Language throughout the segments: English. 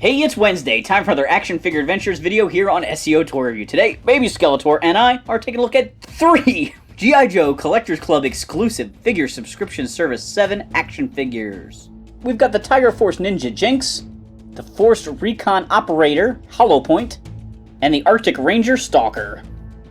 Hey, it's Wednesday, time for another action figure adventures video here on SEO Toy Review. Today, Baby Skeletor and I are taking a look at 3 G.I. Joe Collectors Club exclusive figure subscription service 7 action figures. We've got the Tiger Force Ninja Jinx, the Force Recon Operator Hollow Point, and the Arctic Ranger Stalker.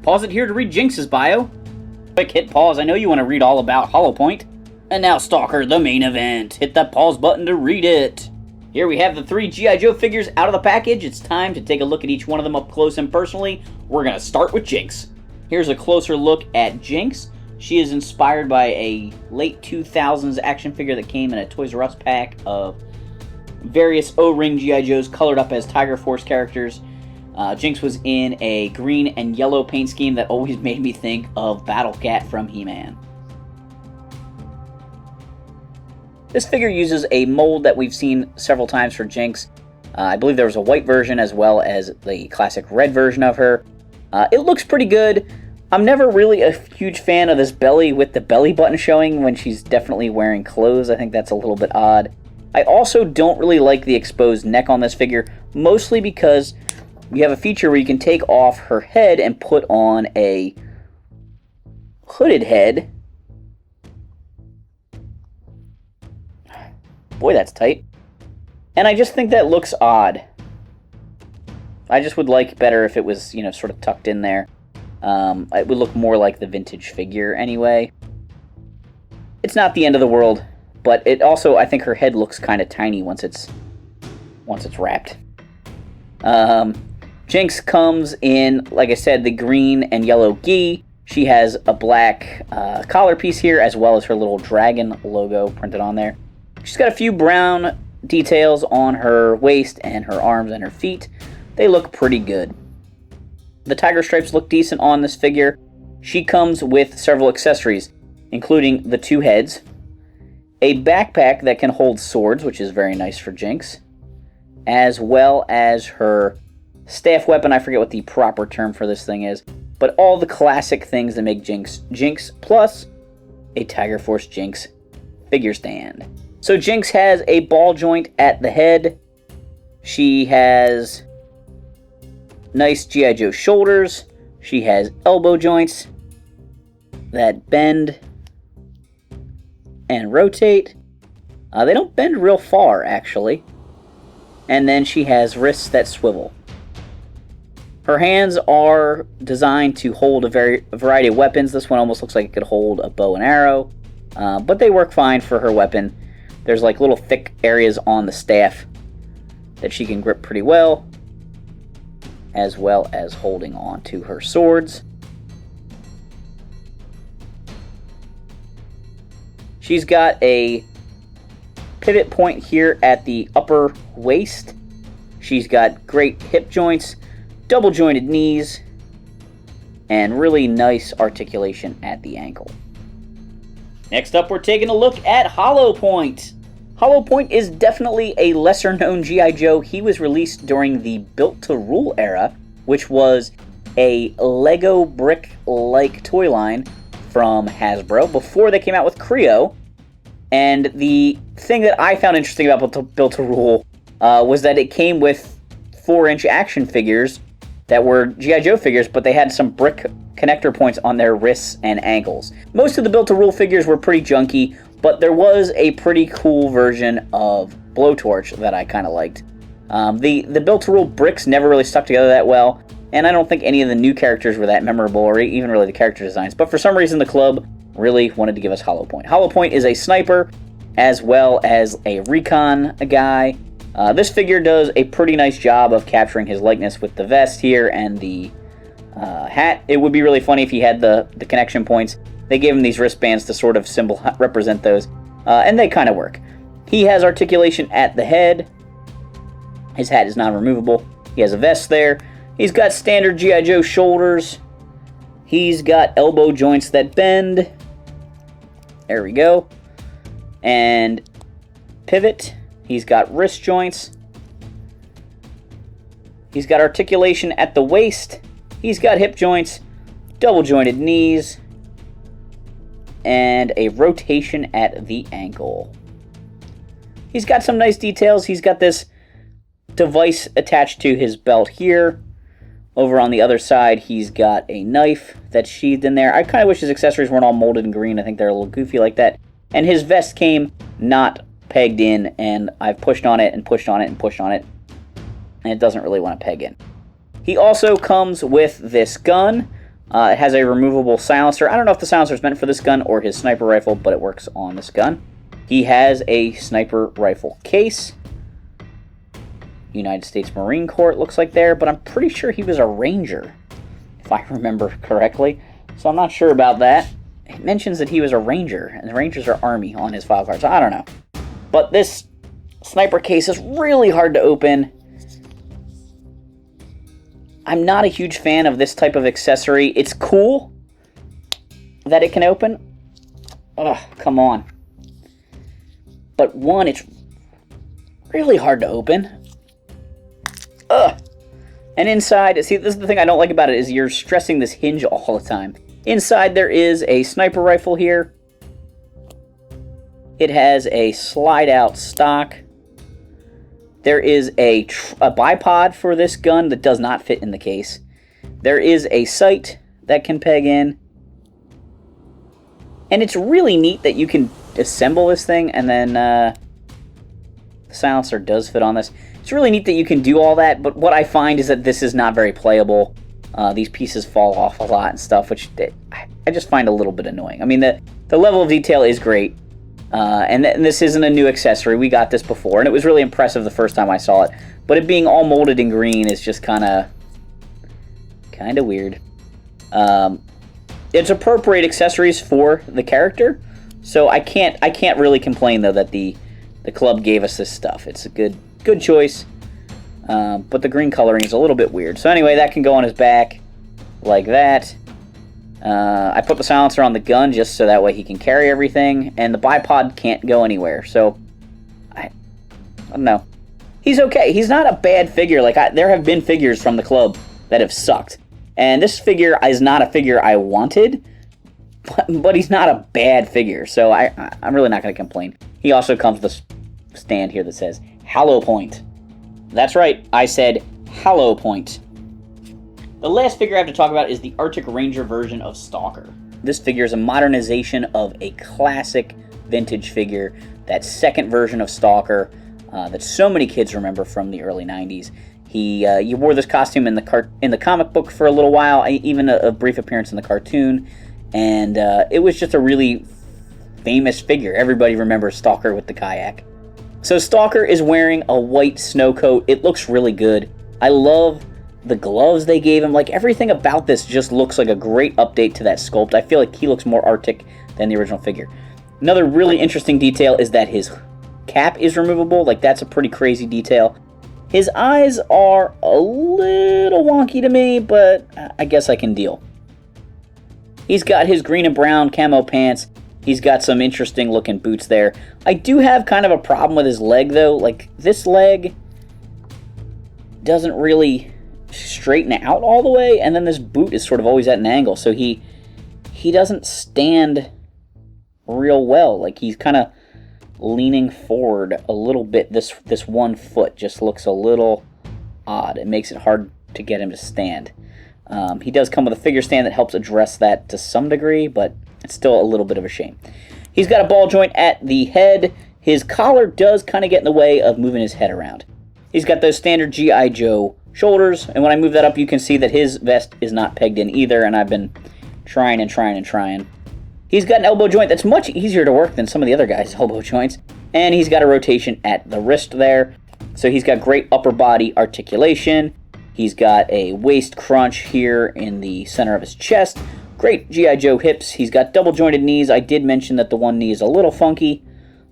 Pause it here to read Jinx's bio. Quick, hit pause, I know you want to read all about Hollow Point. And now Stalker, the main event. Hit that pause button to read it. Here we have the 3 G.I. Joe figures out of the package. It's time to take a look at each one of them up close and personally. We're going to start with Jinx. Here's a closer look at Jinx. She is inspired by a late 2000s action figure that came in a Toys R Us pack of various O-ring G.I. Joes colored up as Tiger Force characters. Jinx was in a green and yellow paint scheme that always made me think of Battle Cat from He-Man. This figure uses a mold that we've seen several times for Jinx. I believe there was a white version as well as the classic red version of her. It looks pretty good. I'm never really a huge fan of this belly with the belly button showing when she's definitely wearing clothes. I think that's a little bit odd. I also don't really like the exposed neck on this figure, mostly because you have a feature where you can take off her head and put on a hooded head. Boy, that's tight. And I just think that looks odd. I just would like better if it was, sort of tucked in there. It would look more like the vintage figure anyway. It's not the end of the world, but it also, I think her head looks kind of tiny once it's wrapped. Jinx comes in, like I said, the green and yellow gi. She has a black collar piece here, as well as her little dragon logo printed on there. She's got a few brown details on her waist and her arms and her feet. They look pretty good. The tiger stripes look decent on this figure. She comes with several accessories, including the 2 heads, a backpack that can hold swords, which is very nice for Jinx, as well as her staff weapon. I forget what the proper term for this thing is, but all the classic things that make Jinx Jinx, plus a Tiger Force Jinx figure stand. So Jinx has a ball joint at the head. She has nice G.I. Joe shoulders. She has elbow joints that bend and rotate. They don't bend real far, actually. And then she has wrists that swivel. Her hands are designed to hold a variety of weapons. This one almost looks like it could hold a bow and arrow. But they work fine for her weapon. There's like little thick areas on the staff that she can grip pretty well, as well as holding on to her swords. She's got a pivot point here at the upper waist. She's got great hip joints, double jointed knees, and really nice articulation at the ankle. Next up, we're taking a look at Hollow Point. Hollow Point is definitely a lesser-known G.I. Joe. He was released during the Built-to-Rule era, which was a Lego brick-like toy line from Hasbro before they came out with Creo. And the thing that I found interesting about Built-to-Rule was that it came with 4-inch action figures that were G.I. Joe figures, but they had some brick connector points on their wrists and ankles. Most of the Built-to-Rule figures were pretty junky, but there was a pretty cool version of Blowtorch that I kind of liked. The Built-to-Rule bricks never really stuck together that well, and I don't think any of the new characters were that memorable, or even really the character designs, but for some reason the club really wanted to give us Hollow Point. Hollow Point is a sniper, as well as a recon guy. This figure does a pretty nice job of capturing his likeness with the vest here and the hat. It would be really funny if he had the connection points. They gave him these wristbands to sort of represent those, and they kind of work. He has articulation at the head. His hat is non-removable. He has a vest there. He's got standard G.I. Joe shoulders. He's got elbow joints that bend. There we go. And pivot. He's got wrist joints. He's got articulation at the waist. He's got hip joints, double jointed knees, and a rotation at the ankle. He's got some nice details. He's got this device attached to his belt here. Over on the other side, he's got a knife that's sheathed in there. I kind of wish his accessories weren't all molded in green. I think they're a little goofy like that. And his vest came not pegged in, and I've pushed on it and pushed on it and pushed on it, and it doesn't really want to peg in. He also comes with this gun. It has a removable silencer. I don't know if the silencer is meant for this gun or his sniper rifle, but it works on this gun. He has a sniper rifle case. United States Marine Corps, it looks like there, but I'm pretty sure he was a Ranger, if I remember correctly. So I'm not sure about that. It mentions that he was a Ranger, and the Rangers are Army on his file card, so I don't know. But this sniper case is really hard to open. I'm not a huge fan of this type of accessory. It's cool that it can open. Ugh, come on. But one, it's really hard to open. Ugh. And inside, see, this is the thing I don't like about it, is you're stressing this hinge all the time. Inside there is a sniper rifle here. It has a slide-out stock. There is a bipod for this gun that does not fit in the case. There is a sight that can peg in. And it's really neat that you can assemble this thing, and then the silencer does fit on this. It's really neat that you can do all that, but what I find is that this is not very playable. These pieces fall off a lot and stuff, which I just find a little bit annoying. I mean, the level of detail is great, and this isn't a new accessory. We got this before, and it was really impressive the first time I saw it. But it being all molded in green is just kind of weird. It's appropriate accessories for the character, so I can't really complain though that the club gave us this stuff. It's a good choice, but the green coloring is a little bit weird. So anyway, that can go on his back like that. I put the silencer on the gun just so that way he can carry everything, and the bipod can't go anywhere. So I don't know. He's okay. He's not a bad figure. Like there have been figures from the club that have sucked, and this figure is not a figure I wanted, but he's not a bad figure. So I'm really not going to complain. He also comes with a stand here that says Hallow Point. That's right, I said Hallow Point. The last figure I have to talk about is the Arctic Ranger version of Stalker. This figure is a modernization of a classic vintage figure, that second version of Stalker that so many kids remember from the early 90s. He wore this costume in the comic book for a little while, even a brief appearance in the cartoon, and it was just a really famous figure. Everybody remembers Stalker with the kayak. So Stalker is wearing a white snow coat. It looks really good. I love the gloves they gave him. Like, everything about this just looks like a great update to that sculpt. I feel like he looks more Arctic than the original figure. Another really interesting detail is that his cap is removable. Like, that's a pretty crazy detail. His eyes are a little wonky to me, but I guess I can deal. He's got his green and brown camo pants. He's got some interesting looking boots there. I do have kind of a problem with his leg though. Like, this leg doesn't really straighten out all the way, and then this boot is sort of always at an angle, so he doesn't stand real well. Like, he's kind of leaning forward a little bit. This one foot just looks a little odd. It makes it hard to get him to stand. He does come with a figure stand that helps address that to some degree, but it's still a little bit of a shame. He's got a ball joint at the head. His collar does kind of get in the way of moving his head around. He's got those standard G.I. Joe shoulders, and when I move that up, you can see that his vest is not pegged in either, and I've been trying. He's got an elbow joint that's much easier to work than some of the other guys' elbow joints, and he's got a rotation at the wrist there. So he's got great upper body articulation. He's got a waist crunch here in the center of his chest. Great G.I. Joe hips. He's got double jointed knees. I did mention that the one knee is a little funky,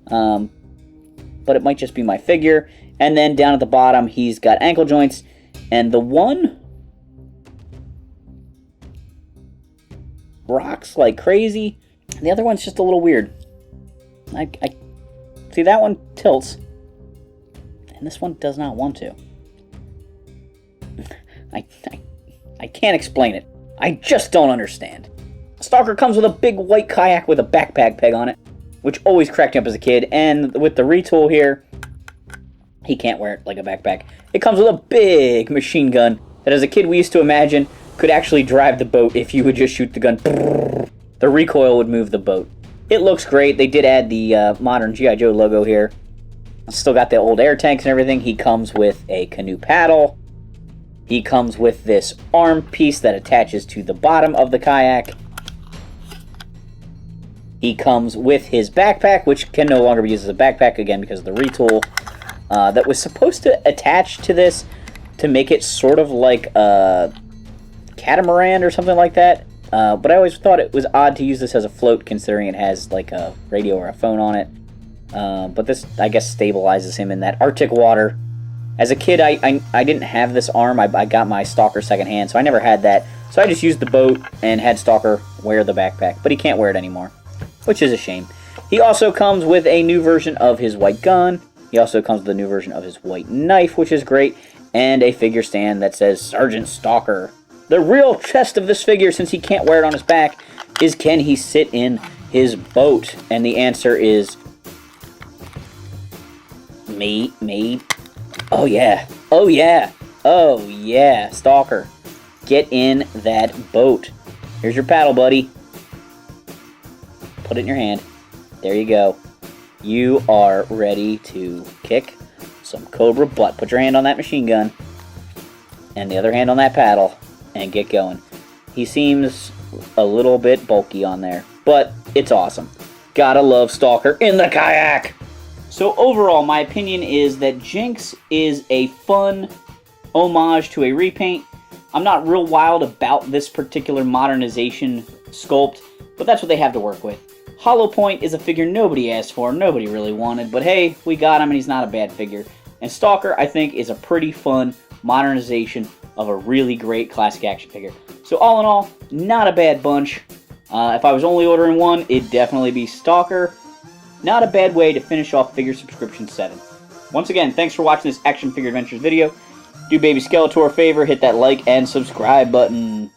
but it might just be my figure. And then down at the bottom, he's got ankle joints, and the one rocks like crazy, and the other one's just a little weird. I see, that one tilts, and this one does not want to. I can't explain it. I just don't understand. Stalker comes with a big white kayak with a backpack peg on it, which always cracked me up as a kid, and with the retool here, He can't wear it like a backpack. It comes with a big machine gun that as a kid we used to imagine could actually drive the boat if you would just shoot the gun. The recoil would move the boat. It looks great. They did add the modern G.I. Joe logo here. Still got the old air tanks and everything. He comes with a canoe paddle. He comes with this arm piece that attaches to the bottom of the kayak. He comes with his backpack, which can no longer be used as a backpack, again, because of the retool. That was supposed to attach to this to make it sort of like a catamaran or something like that. But I always thought it was odd to use this as a float, considering it has like a radio or a phone on it. But this, I guess, stabilizes him in that Arctic water. As a kid, I didn't have this arm. I got my Stalker secondhand, so I never had that. So I just used the boat and had Stalker wear the backpack. But he can't wear it anymore, which is a shame. He also comes with a new version of his white gun. He also comes with a new version of his white knife, which is great. And a figure stand that says Sergeant Stalker. The real test of this figure, since he can't wear it on his back, is can he sit in his boat? And the answer is... Me. Oh yeah. Oh yeah. Oh yeah. Stalker. Get in that boat. Here's your paddle, buddy. Put it in your hand. There you go. You are ready to kick some Cobra butt. Put your hand on that machine gun. And the other hand on that paddle. And get going. He seems a little bit bulky on there. But it's awesome. Gotta love Stalker in the kayak. So overall, my opinion is that Jinx is a fun homage to a repaint. I'm not real wild about this particular modernization sculpt, but that's what they have to work with. Hollow Point is a figure nobody asked for, nobody really wanted, but hey, we got him and he's not a bad figure. And Stalker, I think, is a pretty fun modernization of a really great classic action figure. So all in all, not a bad bunch. If I was only ordering one, it'd definitely be Stalker. Not a bad way to finish off Figure Subscription 7. Once again, thanks for watching this Action Figure Adventures video. Do baby Skeletor a favor, hit that like and subscribe button.